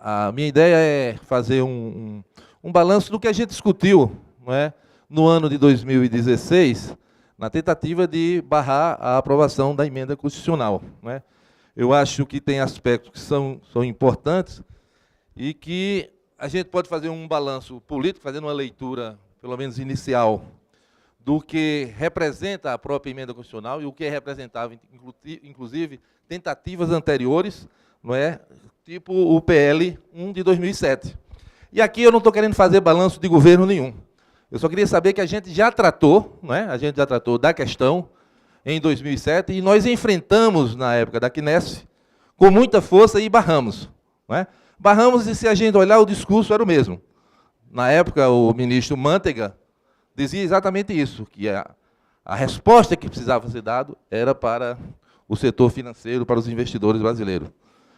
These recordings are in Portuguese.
A minha ideia é fazer um balanço do que a gente discutiu, não é, no ano de 2016, na tentativa de barrar a aprovação da emenda constitucional. Não é? Eu acho que tem aspectos que são importantes e que a gente pode fazer um balanço político, fazendo uma leitura, pelo menos inicial, do que representa a própria emenda constitucional e o que representava, inclusive, tentativas anteriores, não é? Tipo o PL 1 de 2007. E aqui eu não estou querendo fazer balanço de governo nenhum. Eu só queria saber que a gente já tratou, não é? A gente já tratou da questão em 2007 e nós enfrentamos, na época da Knesset, com muita força e barramos. Não é? Barramos e, se a gente olhar, o discurso era o mesmo. Na época, o ministro Manteiga dizia exatamente isso, que a resposta que precisava ser dada era para o setor financeiro, para os investidores brasileiros.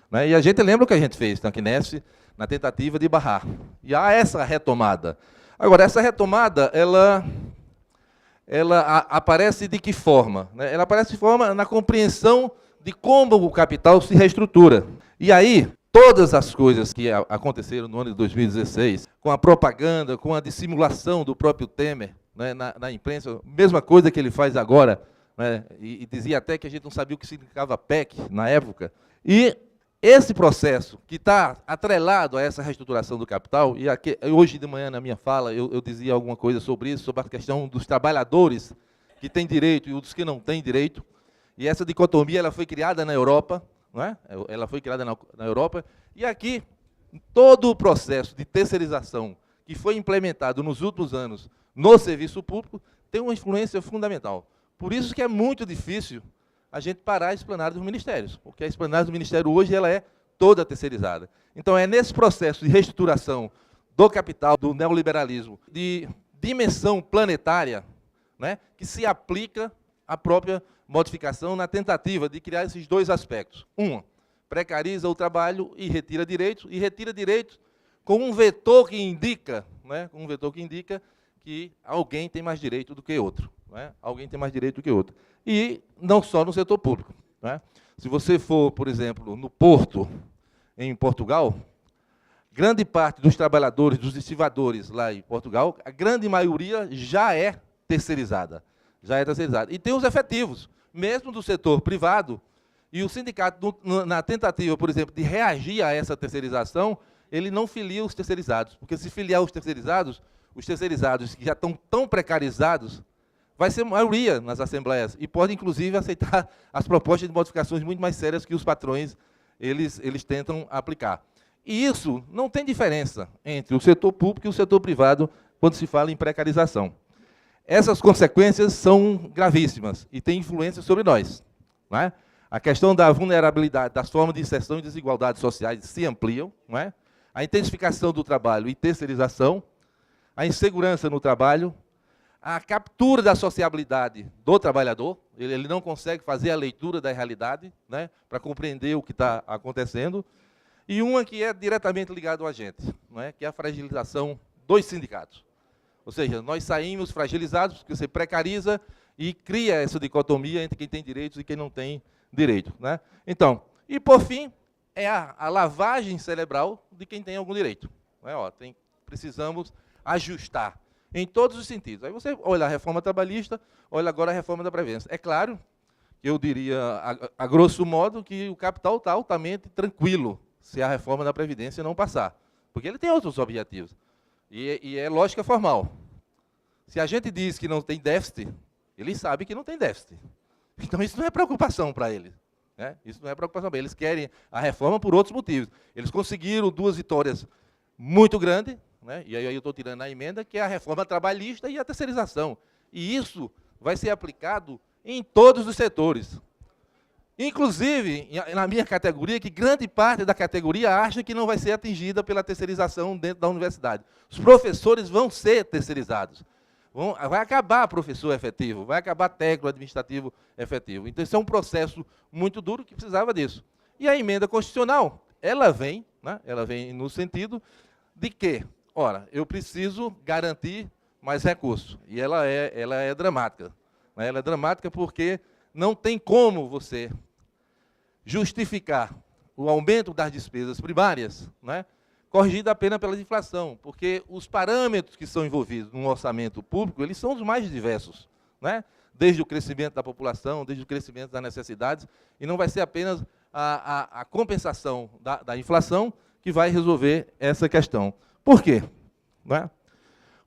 Né? E a gente lembra o que a gente fez na Knesset, na tentativa de barrar. E há essa retomada. Agora, essa retomada, ela aparece de que forma? Né? Ela aparece de forma na compreensão de como o capital se reestrutura. E aí, todas as coisas que aconteceram no ano de 2016, com a propaganda, com a dissimulação do próprio Temer, né, na imprensa, mesma coisa que ele faz agora, né, e dizia até que a gente não sabia o que significava PEC na época. E esse processo, que está atrelado a essa reestruturação do capital, e aqui, hoje de manhã, na minha fala, eu dizia alguma coisa sobre isso, sobre a questão dos trabalhadores que têm direito e os que não têm direito, e essa dicotomia ela foi criada na Europa, não é? Ela foi criada na Europa, e aqui, todo o processo de terceirização que foi implementado nos últimos anos no serviço público tem uma influência fundamental. Por isso que é muito difícil a gente parar a esplanada dos ministérios, porque a esplanada do ministério hoje ela é toda terceirizada. Então, é nesse processo de reestruturação do capital, do neoliberalismo, de dimensão planetária, né, que se aplica a própria modificação na tentativa de criar esses dois aspectos. Precariza o trabalho e retira direitos com um vetor que indica, né, que alguém tem mais direito do que outro. Né? Alguém tem mais direito do que outro. E não só no setor público. Né? Se você for, por exemplo, no Porto, em Portugal, grande parte dos trabalhadores, dos estivadores lá em Portugal, a grande maioria já é terceirizada. E tem os efetivos, mesmo do setor privado, e o sindicato, na tentativa, por exemplo, de reagir a essa terceirização, ele não filia os terceirizados, porque se filiar os terceirizados que já estão tão precarizados, vai ser maioria nas assembleias, e pode, inclusive, aceitar as propostas de modificações muito mais sérias que os patrões eles tentam aplicar. E isso não tem diferença entre o setor público e o setor privado quando se fala em precarização. Essas consequências são gravíssimas e têm influência sobre nós. Não é? A questão da vulnerabilidade, das formas de inserção e desigualdades sociais se ampliam, não é? A intensificação do trabalho e terceirização, a insegurança no trabalho, a captura da sociabilidade do trabalhador, ele não consegue fazer a leitura da realidade, né, para compreender o que está acontecendo, e uma que é diretamente ligada ao agente, não é, que é a fragilização dos sindicatos. Ou seja, nós saímos fragilizados, porque você precariza e cria essa dicotomia entre quem tem direitos e quem não tem direito. Né? Então, e por fim, é a lavagem cerebral de quem tem algum direito. Não é? Ó, precisamos ajustar em todos os sentidos. Aí você olha a reforma trabalhista, olha agora a reforma da Previdência. É claro que eu diria, a grosso modo, que o capital está altamente tranquilo se a reforma da Previdência não passar, porque ele tem outros objetivos. E é lógica formal. Se a gente diz que não tem déficit, ele sabe que não tem déficit. Então, isso não é preocupação para eles. Né? Isso não é preocupação para eles. Eles querem a reforma por outros motivos. Eles conseguiram 2 vitórias muito grandes, né? E aí eu estou tirando a emenda, que é a reforma trabalhista e a terceirização. E isso vai ser aplicado em todos os setores. Inclusive, na minha categoria, que grande parte da categoria acha que não vai ser atingida pela terceirização dentro da universidade. Os professores vão ser terceirizados. Vai acabar professor efetivo, vai acabar técnico administrativo efetivo. Então, isso é um processo muito duro que precisava disso. E a emenda constitucional, ela vem no sentido de que, ora, eu preciso garantir mais recursos. E ela é dramática. Né? Ela é dramática porque não tem como você justificar o aumento das despesas primárias, né, corrigida apenas pela inflação, porque os parâmetros que são envolvidos no orçamento público, eles são os mais diversos, né? Desde o crescimento da população, desde o crescimento das necessidades, e não vai ser apenas a compensação da inflação que vai resolver essa questão. Por quê? Né?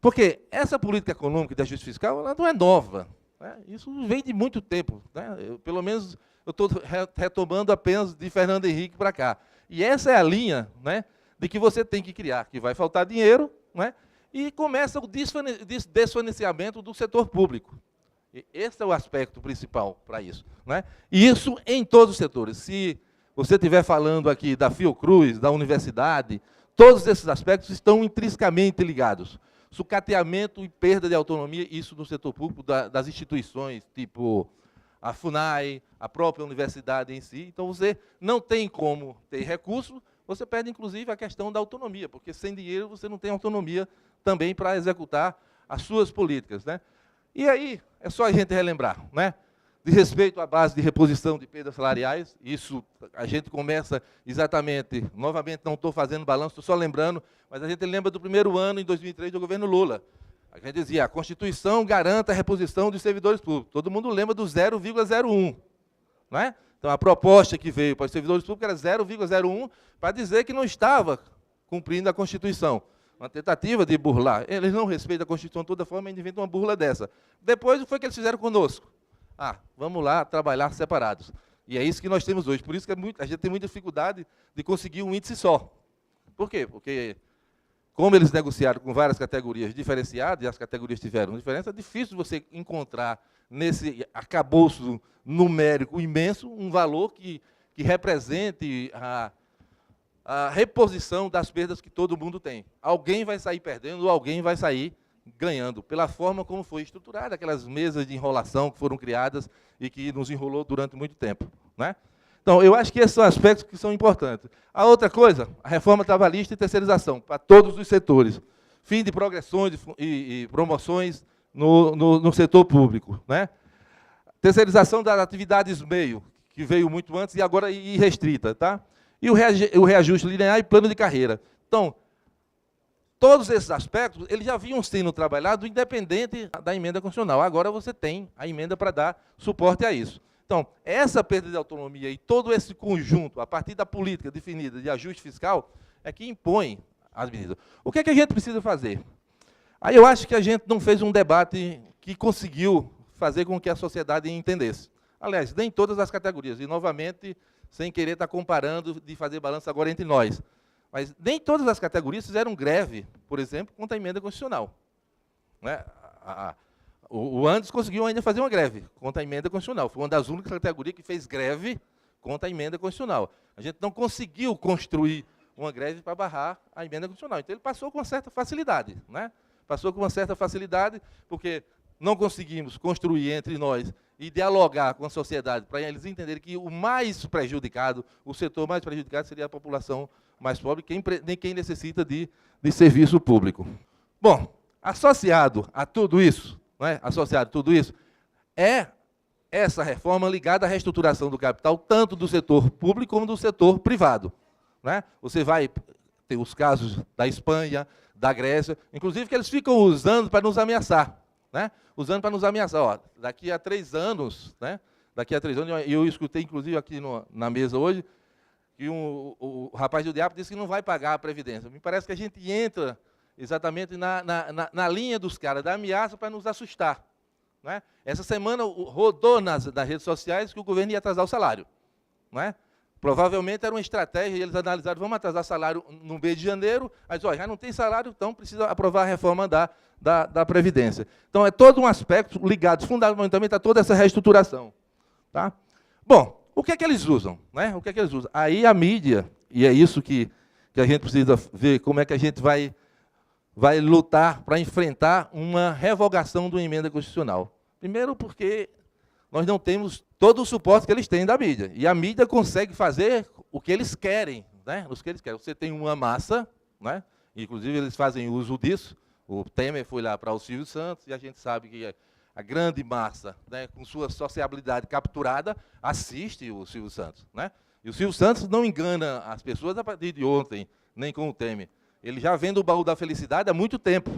Porque essa política econômica de ajuste fiscal ela não é nova, né? Isso vem de muito tempo, né? Pelo menos eu estou retomando apenas de Fernando Henrique para cá. E essa é a linha, né, de que você tem que criar, que vai faltar dinheiro, né, e começa o desfinanciamento do setor público. E esse é o aspecto principal para isso, né? E isso em todos os setores. Se você estiver falando aqui da Fiocruz, da universidade, todos esses aspectos estão intrinsecamente ligados. Sucateamento e perda de autonomia, isso no setor público, das instituições, tipo a FUNAI, a própria universidade em si. Então, você não tem como ter recurso, você perde, inclusive, a questão da autonomia, porque sem dinheiro você não tem autonomia também para executar as suas políticas, né? E aí, é só a gente relembrar, né? De respeito à base de reposição de perdas salariais, isso a gente começa exatamente, novamente não estou fazendo balanço, estou só lembrando, mas a gente lembra do primeiro ano, em 2003, do governo Lula. A gente dizia, a Constituição garanta a reposição dos servidores públicos. Todo mundo lembra do 0,01. Não é? Então, a proposta que veio para os servidores públicos era 0,01, para dizer que não estava cumprindo a Constituição. Uma tentativa de burlar. Eles não respeitam a Constituição de toda forma, ainda inventam uma burla dessa. Depois, o que foi que eles fizeram conosco? Vamos lá trabalhar separados. E é isso que nós temos hoje. Por isso que a gente tem muita dificuldade de conseguir um índice só. Por quê? Porque, como eles negociaram com várias categorias diferenciadas, e as categorias tiveram diferença, é difícil você encontrar nesse arcabouço numérico imenso um valor que represente a reposição das perdas que todo mundo tem. Alguém vai sair perdendo ou alguém vai sair ganhando, pela forma como foi estruturada, aquelas mesas de enrolação que foram criadas e que nos enrolou durante muito tempo, né? Então, eu acho que esses são aspectos que são importantes. A outra coisa, a reforma trabalhista e terceirização, para todos os setores. Fim de progressões e promoções no setor público, né? Terceirização das atividades meio, que veio muito antes e agora irrestrita, tá? E o reajuste linear e plano de carreira. Então, todos esses aspectos, eles já vinham sendo trabalhados independente da emenda constitucional. Agora você tem a emenda para dar suporte a isso. Então, essa perda de autonomia e todo esse conjunto, a partir da política definida de ajuste fiscal, é que impõe as medidas. O que é que a gente precisa fazer? Aí eu acho que a gente não fez um debate que conseguiu fazer com que a sociedade entendesse. Aliás, nem todas as categorias, e novamente, sem querer estar comparando, de fazer balanço agora entre nós. Mas nem todas as categorias fizeram greve, por exemplo, contra a emenda constitucional. Né? O Andes conseguiu ainda fazer uma greve contra a emenda constitucional. Foi uma das únicas categorias que fez greve contra a emenda constitucional. A gente não conseguiu construir uma greve para barrar a emenda constitucional. Então, ele passou com uma certa facilidade. Né? Passou com uma certa facilidade, porque não conseguimos construir entre nós e dialogar com a sociedade para eles entenderem que o mais prejudicado, o setor mais prejudicado seria a população mais pobre, quem necessita de serviço público. Bom, associado a tudo isso, é essa reforma ligada à reestruturação do capital, tanto do setor público como do setor privado. Né? Você vai ter os casos da Espanha, da Grécia, inclusive que eles ficam usando para nos ameaçar. Né? Usando para nos ameaçar. Ó, daqui a 3 anos, né? Daqui a 3 anos, eu escutei, inclusive, aqui na mesa hoje, que o rapaz do diabo disse que não vai pagar a Previdência. Me parece que a gente entra exatamente na linha dos caras, da ameaça para nos assustar. Né? Essa semana rodou nas redes sociais que o governo ia atrasar o salário. Né? Provavelmente era uma estratégia, e eles analisaram, vamos atrasar salário no mês de janeiro, mas ó, já não tem salário, então precisa aprovar a reforma da Previdência. Então, é todo um aspecto ligado fundamentalmente a toda essa reestruturação. Tá? Bom, o que é que eles usam? Né? O que é que eles usam? Aí a mídia, e é isso que a gente precisa ver, como é que a gente vai lutar para enfrentar uma revogação de uma emenda constitucional. Primeiro porque nós não temos todo o suporte que eles têm da mídia. E a mídia consegue fazer o que eles querem. Né? O que eles querem. Você tem uma massa, né? Inclusive eles fazem uso disso. O Temer foi lá para o Silvio Santos, e a gente sabe que a grande massa, né, com sua sociabilidade capturada, assiste o Silvio Santos. Né? E o Silvio Santos não engana as pessoas a partir de ontem, nem com o Temer. Ele já vende o baú da felicidade há muito tempo.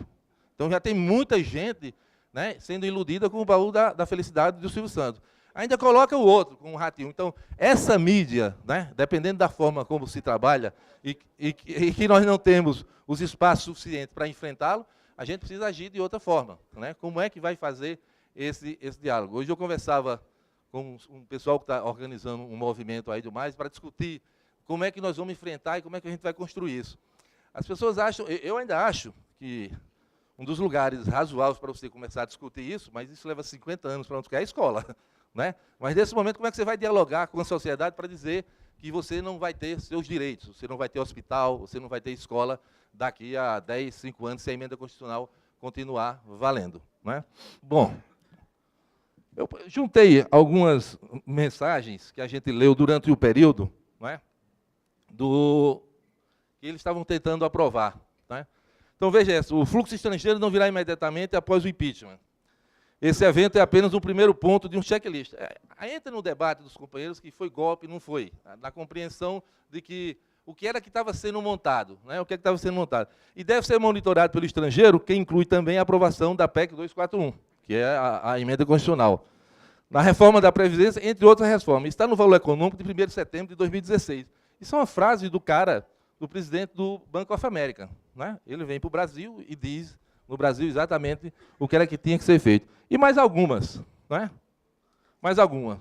Então já tem muita gente, né, sendo iludida com o baú da felicidade do Silvio Santos. Ainda coloca o outro, com o ratinho. Então, essa mídia, né, dependendo da forma como se trabalha, e que nós não temos os espaços suficientes para enfrentá-lo, a gente precisa agir de outra forma. Né? Como é que vai fazer esse diálogo? Hoje eu conversava com um pessoal que está organizando um movimento aí do mais para discutir como é que nós vamos enfrentar e como é que a gente vai construir isso. As pessoas acham, eu ainda acho que um dos lugares razoáveis para você começar a discutir isso, mas isso leva 50 anos para onde quer, é a escola. Né? Mas, nesse momento, como é que você vai dialogar com a sociedade para dizer que você não vai ter seus direitos, você não vai ter hospital, você não vai ter escola daqui a 10, 5 anos, se a emenda constitucional continuar valendo. Né? Bom, eu juntei algumas mensagens que a gente leu durante o período, né, que eles estavam tentando aprovar. Né? Então, veja isso, o fluxo estrangeiro não virá imediatamente após o impeachment. Esse evento é apenas um primeiro ponto de um checklist. Entra no debate dos companheiros que foi golpe, não foi. Na compreensão de que o que era que estava sendo montado. Né? O que estava sendo montado. E deve ser monitorado pelo estrangeiro, que inclui também a aprovação da PEC 241, que é a emenda constitucional. Na reforma da Previdência, entre outras reformas. Está no valor econômico de 1º de setembro de 2016. Isso é uma frase do presidente do Banco of America. Né? Ele vem para o Brasil e diz, no Brasil, exatamente o que era que tinha que ser feito. E mais algumas. Né? Mais alguma.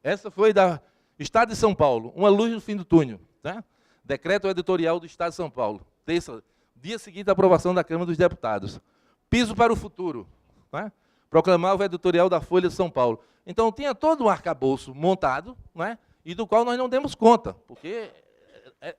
Essa foi da Estado de São Paulo, uma luz no fim do túnel. Né? Decreto editorial do Estado de São Paulo. Terça, dia seguinte à aprovação da Câmara dos Deputados. Piso para o futuro. Né? Proclamava o editorial da Folha de São Paulo. Então, tinha todo um arcabouço montado, né, e do qual nós não demos conta, porque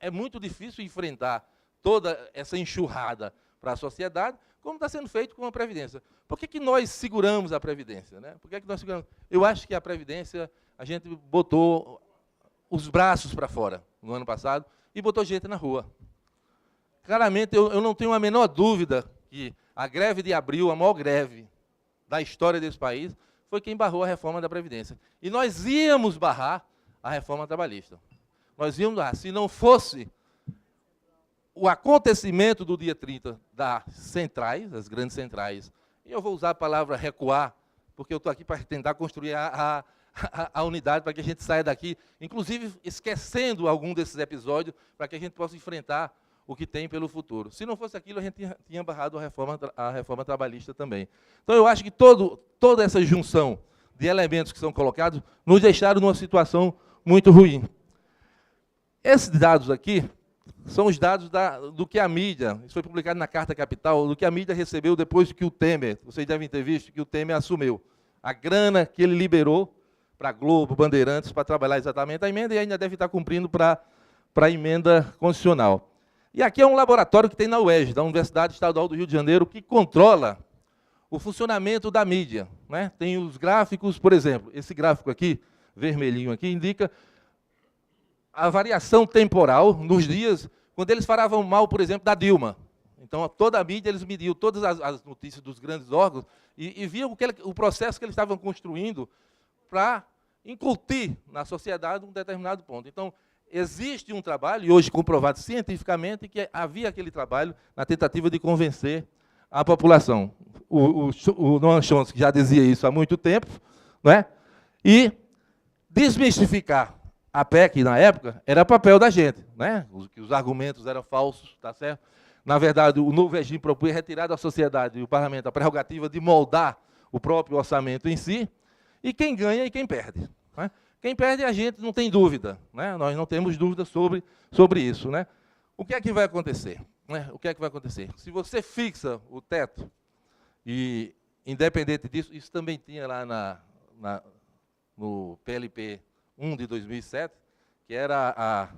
é muito difícil enfrentar toda essa enxurrada para a sociedade, como está sendo feito com a Previdência. Por que nós seguramos a Previdência? Né? Por que nós seguramos? Eu acho que a Previdência, a gente botou os braços para fora no ano passado e botou gente na rua. Claramente, eu não tenho a menor dúvida que a greve de abril, a maior greve da história desse país, foi quem barrou a reforma da Previdência. E nós íamos barrar a reforma trabalhista. Nós íamos barrar. Se não fosse o acontecimento do dia 30 das centrais, das grandes centrais, e eu vou usar a palavra recuar, porque eu estou aqui para tentar construir a unidade para que a gente saia daqui, inclusive esquecendo algum desses episódios, para que a gente possa enfrentar o que tem pelo futuro. Se não fosse aquilo, a gente tinha barrado a reforma trabalhista também. Então, eu acho que toda essa junção de elementos que são colocados nos deixaram numa situação muito ruim. Esses dados aqui são os dados do que a mídia, isso foi publicado na Carta Capital, do que a mídia recebeu depois que o Temer, vocês devem ter visto, que o Temer assumiu. A grana que ele liberou para a Globo, Bandeirantes, para trabalhar exatamente a emenda, e ainda deve estar cumprindo para a emenda constitucional. E aqui é um laboratório que tem na UERJ, da Universidade Estadual do Rio de Janeiro, que controla o funcionamento da mídia. Né? Tem os gráficos, por exemplo, esse gráfico aqui, vermelhinho aqui, indica a variação temporal nos dias quando eles falavam mal, por exemplo, da Dilma. Então, toda a mídia, eles mediam todas as notícias dos grandes órgãos e viam o processo que eles estavam construindo para incutir na sociedade um determinado ponto. Então, existe um trabalho, e hoje comprovado cientificamente, que havia aquele trabalho na tentativa de convencer a população. O Noam Chomsky já dizia isso há muito tempo, não é? E desmistificar a PEC, na época, era papel da gente, né? Que os argumentos eram falsos, tá certo? Na verdade, o novo regime propunha retirar da sociedade e o parlamento a prerrogativa de moldar o próprio orçamento em si, e quem ganha e quem perde. Né? Quem perde a gente, não tem dúvida. Né? Nós não temos dúvida sobre isso. Né? O que é que vai acontecer? Né? O que é que vai acontecer? Se você fixa o teto, e, independente disso, isso também tinha lá no PLP 1 de 2007, que era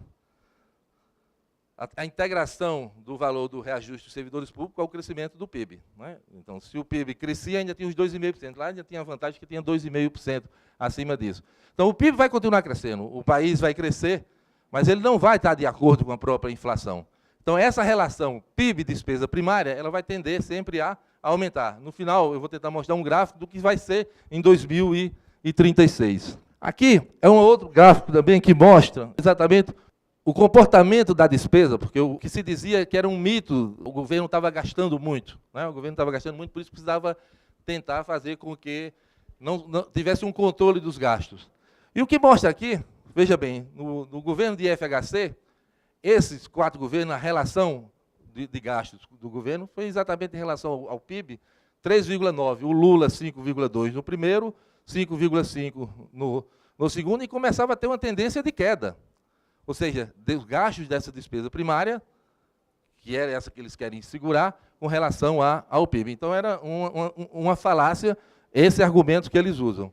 a integração do valor do reajuste dos servidores públicos ao crescimento do PIB. Né? Então, se o PIB crescia, ainda tinha os 2,5%. Lá ainda tinha a vantagem que tinha 2,5% acima disso. Então, o PIB vai continuar crescendo, o país vai crescer, mas ele não vai estar de acordo com a própria inflação. Então, essa relação PIB-despesa primária, ela vai tender sempre a aumentar. No final, eu vou tentar mostrar um gráfico do que vai ser em 2036. Aqui é um outro gráfico também que mostra exatamente o comportamento da despesa, porque o que se dizia que era um mito, o governo estava gastando muito, né? O governo estava gastando muito, por isso precisava tentar fazer com que não tivesse um controle dos gastos. E o que mostra aqui, veja bem, no governo de FHC, esses 4 governos, a relação de gastos do governo foi exatamente em relação ao PIB, 3,9, o Lula 5,2 no primeiro, 5,5 no segundo, e começava a ter uma tendência de queda. Ou seja, dos gastos dessa despesa primária, que era essa que eles querem segurar, com relação ao PIB. Então, era uma falácia esse argumento que eles usam.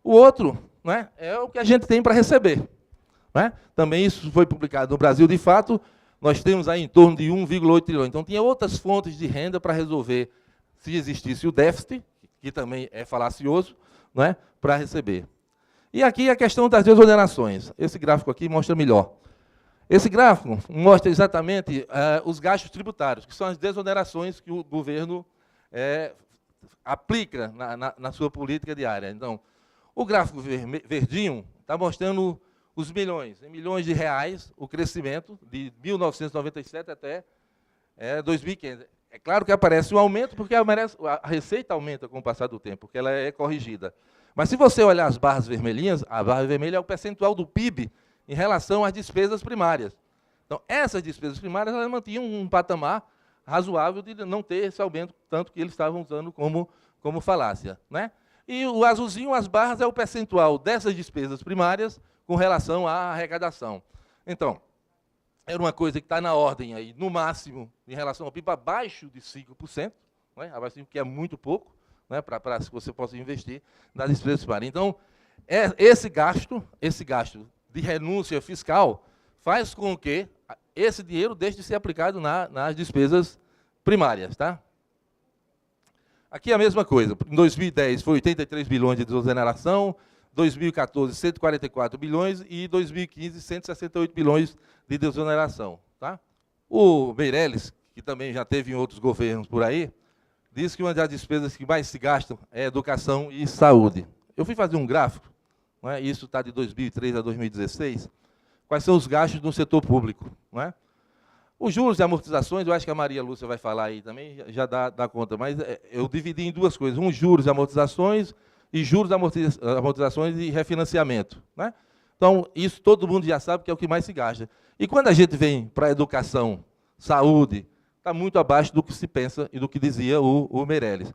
O outro, né, é o que a gente tem para receber. Né? Também isso foi publicado no Brasil de Fato, nós temos aí em torno de 1,8 trilhão. Então, tinha outras fontes de renda para resolver, se existisse o déficit, que também é falacioso, né, para receber. E aqui a questão das desonerações. Esse gráfico aqui mostra melhor. Esse gráfico mostra exatamente os gastos tributários, que são as desonerações que o governo aplica na sua política diária. Então, o gráfico verdinho está mostrando os milhões, em milhões de reais, o crescimento de 1997 até 2015. É claro que aparece um aumento, porque a receita aumenta com o passar do tempo, porque ela é corrigida. Mas se você olhar as barras vermelhinhas, a barra vermelha é o percentual do PIB em relação às despesas primárias. Então, essas despesas primárias elas mantinham um patamar razoável de não ter esse aumento, tanto que eles estavam usando como falácia. Né? E o azulzinho, as barras, é o percentual dessas despesas primárias com relação à arrecadação. Então, era uma coisa que está na ordem, aí, no máximo, em relação ao PIB, abaixo de 5%, né? Abaixo de 5%, que é muito pouco, né, para que você possa investir nas despesas primárias. Então, esse gasto de renúncia fiscal faz com que esse dinheiro deixe de ser aplicado nas despesas primárias. Tá? Aqui a mesma coisa. Em 2010 foi 83 bilhões de desoneração, 2014 144 bilhões e 2015 168 bilhões de desoneração. Tá? O Meirelles, que também já teve em outros governos por aí, diz que uma das despesas que mais se gastam é educação e saúde. Eu fui fazer um gráfico, não é? Isso está de 2003 a 2016, quais são os gastos no setor público. Não é? Os juros e amortizações, eu acho que a Maria Lúcia vai falar aí também, já dá conta, mas eu dividi em duas coisas, juros e amortizações, e juros, amortizações e refinanciamento. Né? Então, isso todo mundo já sabe que é o que mais se gasta. E quando a gente vem para a educação, saúde, está muito abaixo do que se pensa e do que dizia o Meirelles.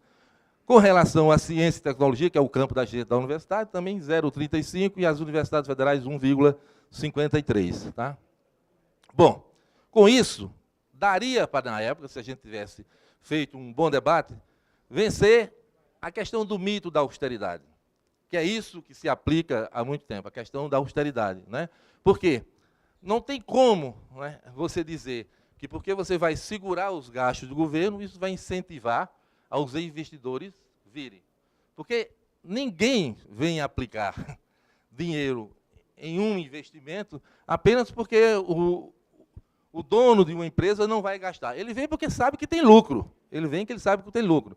Com relação à ciência e tecnologia, que é o campo da gente da universidade, também 0,35, e as universidades federais 1,53. Tá? Bom, com isso, daria para, na época, se a gente tivesse feito um bom debate, vencer a questão do mito da austeridade, que é isso que se aplica há muito tempo, a questão da austeridade. Né? Por quê? Não tem como, né, você dizer que porque você vai segurar os gastos do governo, isso vai incentivar aos investidores virem. Porque ninguém vem aplicar dinheiro em um investimento apenas porque o dono de uma empresa não vai gastar. Ele vem porque sabe que tem lucro. Ele vem porque ele sabe que tem lucro.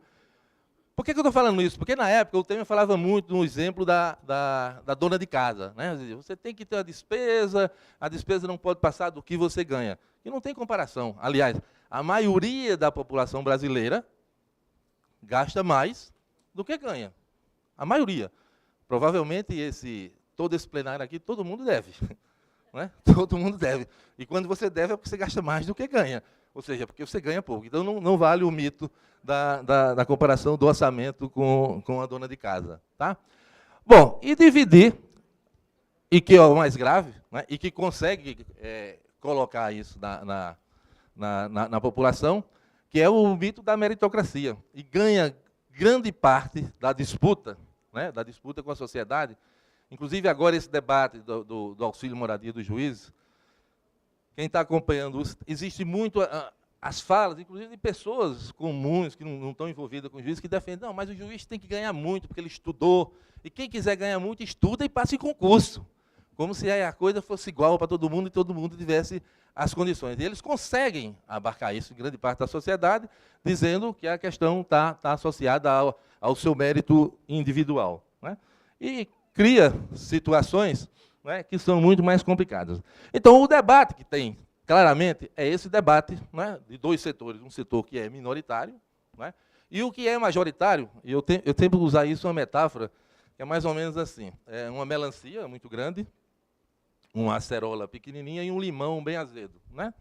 Por que eu estou falando isso? Porque, na época, o Temer falava muito no exemplo da dona de casa. Né? Você tem que ter a despesa não pode passar do que você ganha. E não tem comparação. Aliás, a maioria da população brasileira gasta mais do que ganha. A maioria. Provavelmente, todo esse plenário aqui, todo mundo deve. Né? Todo mundo deve. E quando você deve, é porque você gasta mais do que ganha. Ou seja, porque você ganha pouco. Então, não vale o mito da comparação do orçamento com a dona de casa. Tá? Bom, e dividir, e que é o mais grave, né, e que consegue colocar isso na população, que é o mito da meritocracia. E ganha grande parte da disputa, né, da disputa com a sociedade. Inclusive, agora, esse debate do auxílio moradia dos juízes, quem está acompanhando, existe muito as falas, inclusive de pessoas comuns, que não estão envolvidas com o juiz, que defendem, não, mas o juiz tem que ganhar muito, porque ele estudou. E quem quiser ganhar muito, estuda e passa em concurso. Como se a coisa fosse igual para todo mundo e todo mundo tivesse as condições. E eles conseguem abarcar isso em grande parte da sociedade, dizendo que a questão está associada ao seu mérito individual. Né? E cria situações né, que são muito mais complicadas. Então, o debate que tem, claramente, é esse debate, né, de dois setores. Um setor que é minoritário, né, e o que é majoritário, e eu tento usar isso uma metáfora, que é mais ou menos assim. É uma melancia muito grande, uma acerola pequenininha e um limão bem azedo, né?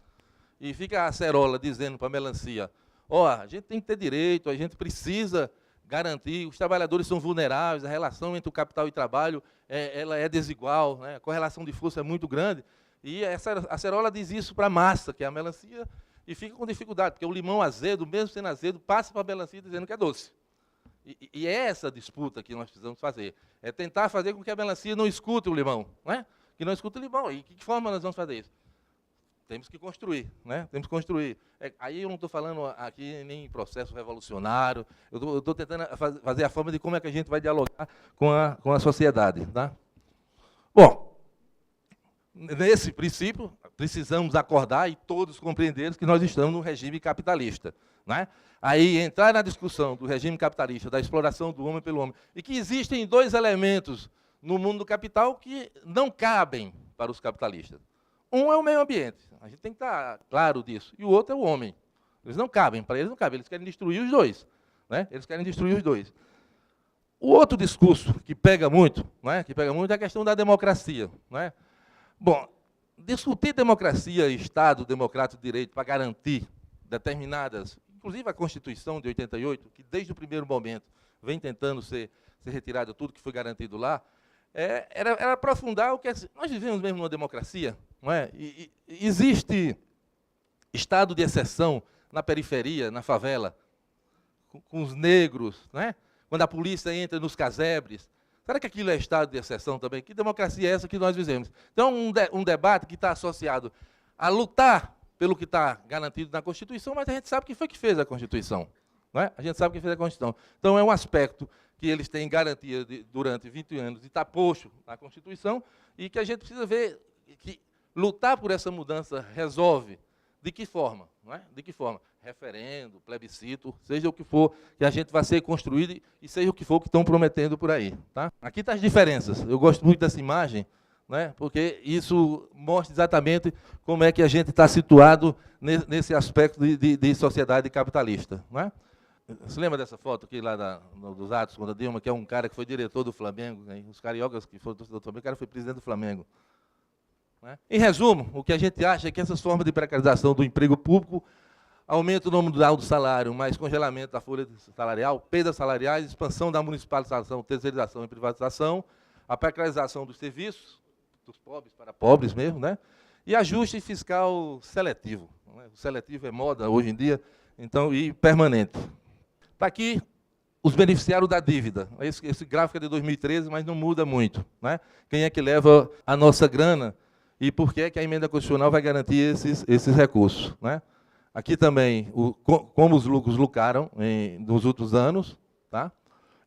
E fica a acerola dizendo para a melancia, ó, a gente tem que ter direito, a gente precisa garantir, os trabalhadores são vulneráveis, a relação entre o capital e o trabalho ela é desigual, né? A correlação de força é muito grande. E essa acerola diz isso para a massa, que é a melancia, e fica com dificuldade, porque o limão azedo, mesmo sendo azedo, passa para a melancia dizendo que é doce. E é essa disputa que nós precisamos fazer. É tentar fazer com que a melancia não escute o limão, né? Que não escute o limão. E de que forma nós vamos fazer isso? Temos que construir, né? Temos que construir. Aí eu não estou falando aqui nem em processo revolucionário, eu estou tentando fazer a forma de como é que a gente vai dialogar com a sociedade. Tá? Bom, nesse princípio, precisamos acordar e todos compreendermos que nós estamos num regime capitalista. Né? Aí, entrar na discussão do regime capitalista, da exploração do homem pelo homem, e que existem dois elementos no mundo do capital que não cabem para os capitalistas. Um é o meio ambiente, a gente tem que estar claro disso, e o outro é o homem. Eles não cabem, para eles não cabem, eles querem destruir os dois. Né? Eles querem destruir os dois. O outro discurso que pega muito, né, é a questão da democracia. Né? Bom, discutir democracia e Estado democrático de direito para garantir determinadas, inclusive a Constituição de 88, que desde o primeiro momento vem tentando ser retirado tudo que foi garantido lá, era aprofundar o que nós vivemos mesmo numa democracia. Não é? E existe estado de exceção na periferia, na favela, com os negros, né? Quando a polícia entra nos casebres. Será que aquilo é estado de exceção também? Que democracia é essa que nós vivemos? Então, um debate que está associado a lutar pelo que está garantido na Constituição, mas a gente sabe quem foi que fez a Constituição. Não é? A gente sabe quem fez a Constituição. Então, é um aspecto que eles têm garantia durante 20 anos de estar posto na Constituição e que a gente precisa ver que lutar por essa mudança resolve. De que forma? Não é? De que forma? Referendo, plebiscito, seja o que for que a gente vai ser construído e seja o que for que estão prometendo por aí. Tá? Aqui estão as diferenças. Eu gosto muito dessa imagem, né, porque isso mostra exatamente como é que a gente está situado nesse aspecto de sociedade capitalista. Não é? Você lembra dessa foto aqui lá dos Atos contra Dilma, que é um cara que foi diretor do Flamengo, né? Os cariocas que foram torcedor do Flamengo, o cara foi presidente do Flamengo. Né? Em resumo, o que a gente acha é que essas formas de precarização do emprego público, aumento nominal do salário, mais congelamento da folha salarial, perdas salariais, expansão da municipalização, terceirização e privatização, a precarização dos serviços, dos pobres para pobres mesmo, né? E ajuste fiscal seletivo. Né? O seletivo é moda hoje em dia, então, e permanente. Está aqui os beneficiários da dívida. Esse gráfico é de 2013, mas não muda muito. Né? Quem é que leva a nossa grana e por que é que a emenda constitucional vai garantir esses recursos. Né? Aqui também, como os lucros lucraram nos últimos anos, tá?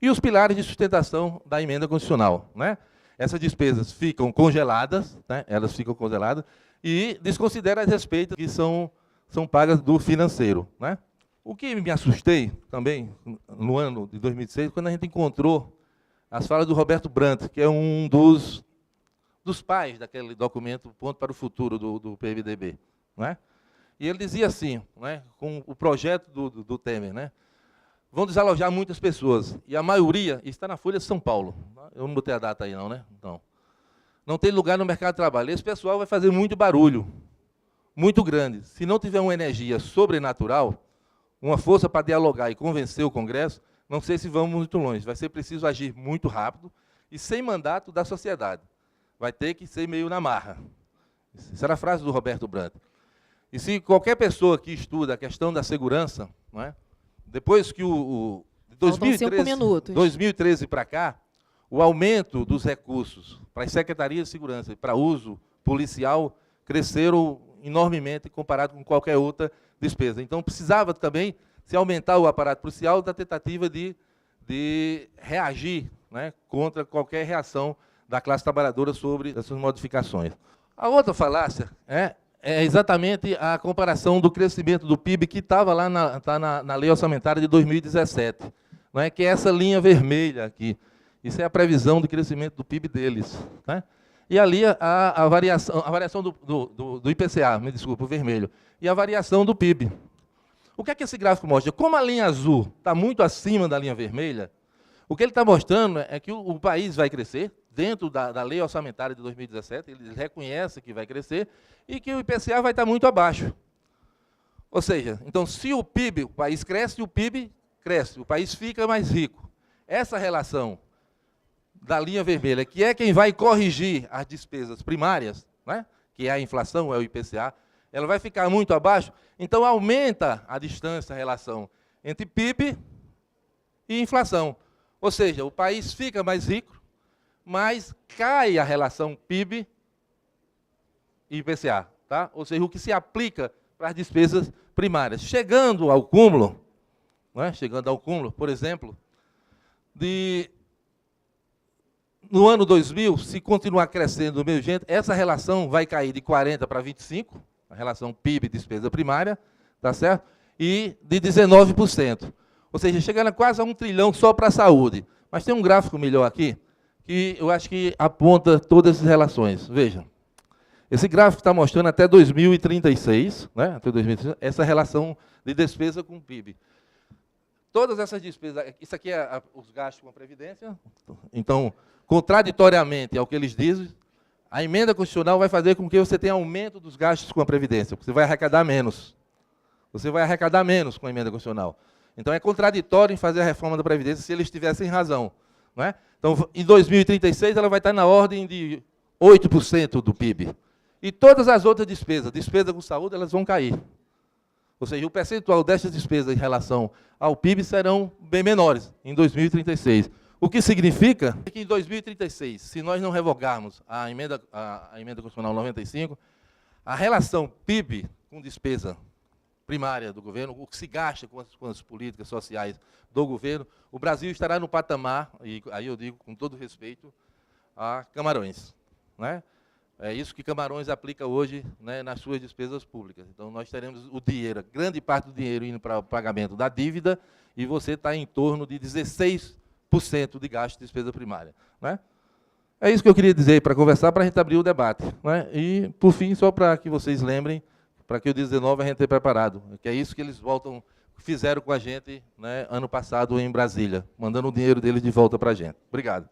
E os pilares de sustentação da emenda constitucional. Né? Essas despesas ficam congeladas, né? Elas ficam congeladas, e desconsidera as despesas que são pagas do financeiro. Né? O que me assustei também, no ano de 2006, quando a gente encontrou as falas do Roberto Brandt, que é um dos pais daquele documento Ponto para o Futuro do PMDB. Né? E ele dizia assim, né, com o projeto do Temer, né, vão desalojar muitas pessoas, e a maioria está na Folha de São Paulo. Eu não botei a data aí não, né? Não tem lugar no mercado de trabalho. Esse pessoal vai fazer muito barulho, muito grande. Se não tiver uma energia sobrenatural, uma força para dialogar e convencer o Congresso, não sei se vamos muito longe. Vai ser preciso agir muito rápido e sem mandato da sociedade. Vai ter que ser meio na marra. Essa era a frase do Roberto Brandt. E se qualquer pessoa que estuda a questão da segurança, não é? Depois que de 2013 para cá, o aumento dos recursos para as secretarias de segurança e para uso policial cresceram enormemente comparado com qualquer outra despesa. Então, precisava também se aumentar o aparato policial da tentativa de reagir, né, contra qualquer reação da classe trabalhadora sobre essas modificações. A outra falácia é exatamente a comparação do crescimento do PIB que estava lá na Lei Orçamentária de 2017, não é? Que é essa linha vermelha aqui. Isso é a previsão de crescimento do PIB deles. Né? e ali a variação do IPCA, me desculpa, o vermelho, e a variação do PIB. O que é que esse gráfico mostra? Como a linha azul está muito acima da linha vermelha, o que ele está mostrando é que o país vai crescer, dentro da lei orçamentária de 2017, ele reconhece que vai crescer, e que o IPCA vai estar muito abaixo. Ou seja, então, se o PIB, o país cresce, o PIB cresce, o país fica mais rico. Essa relação da linha vermelha, que é quem vai corrigir as despesas primárias, né, que é a inflação, é o IPCA, ela vai ficar muito abaixo, então aumenta a distância, a relação entre PIB e inflação. Ou seja, o país fica mais rico, mas cai a relação PIB e IPCA. Tá? Ou seja, o que se aplica para as despesas primárias. Chegando ao cúmulo, por exemplo, no ano 2000, se continuar crescendo do mesmo jeito, essa relação vai cair de 40 para 25, a relação PIB e despesa primária, tá certo? E de 19%. Ou seja, chegando a quase a 1 trilhão só para a saúde. Mas tem um gráfico melhor aqui, que eu acho que aponta todas as relações. Vejam, esse gráfico está mostrando até 2036, né, até 2036, essa relação de despesa com o PIB. Todas essas despesas, isso aqui é os gastos com a Previdência, então, contraditoriamente ao que eles dizem, a emenda constitucional vai fazer com que você tenha aumento dos gastos com a Previdência, porque você vai arrecadar menos. Você vai arrecadar menos com a emenda constitucional. Então, é contraditório em fazer a reforma da Previdência se eles tivessem razão. Não é? Então, em 2036, ela vai estar na ordem de 8% do PIB. E todas as outras despesa com saúde, elas vão cair. Ou seja, o percentual dessas despesas em relação ao PIB serão bem menores em 2036. O que significa que em 2036, se nós não revogarmos a emenda constitucional 95, a relação PIB com despesa primária do governo, o que se gasta com as políticas sociais do governo, o Brasil estará no patamar, e aí eu digo com todo respeito, a Camarões. Né? É isso que Camarões aplica hoje, né, nas suas despesas públicas. Então, nós teremos o dinheiro, grande parte do dinheiro indo para o pagamento da dívida, e você está em torno de 16% de gasto de despesa primária. Né? É isso que eu queria dizer para conversar, para a gente abrir o debate. Né? E, por fim, só para que vocês lembrem, para que o 19 a gente tenha preparado, que é isso que eles fizeram com a gente, né, ano passado em Brasília, mandando o dinheiro deles de volta para a gente. Obrigado.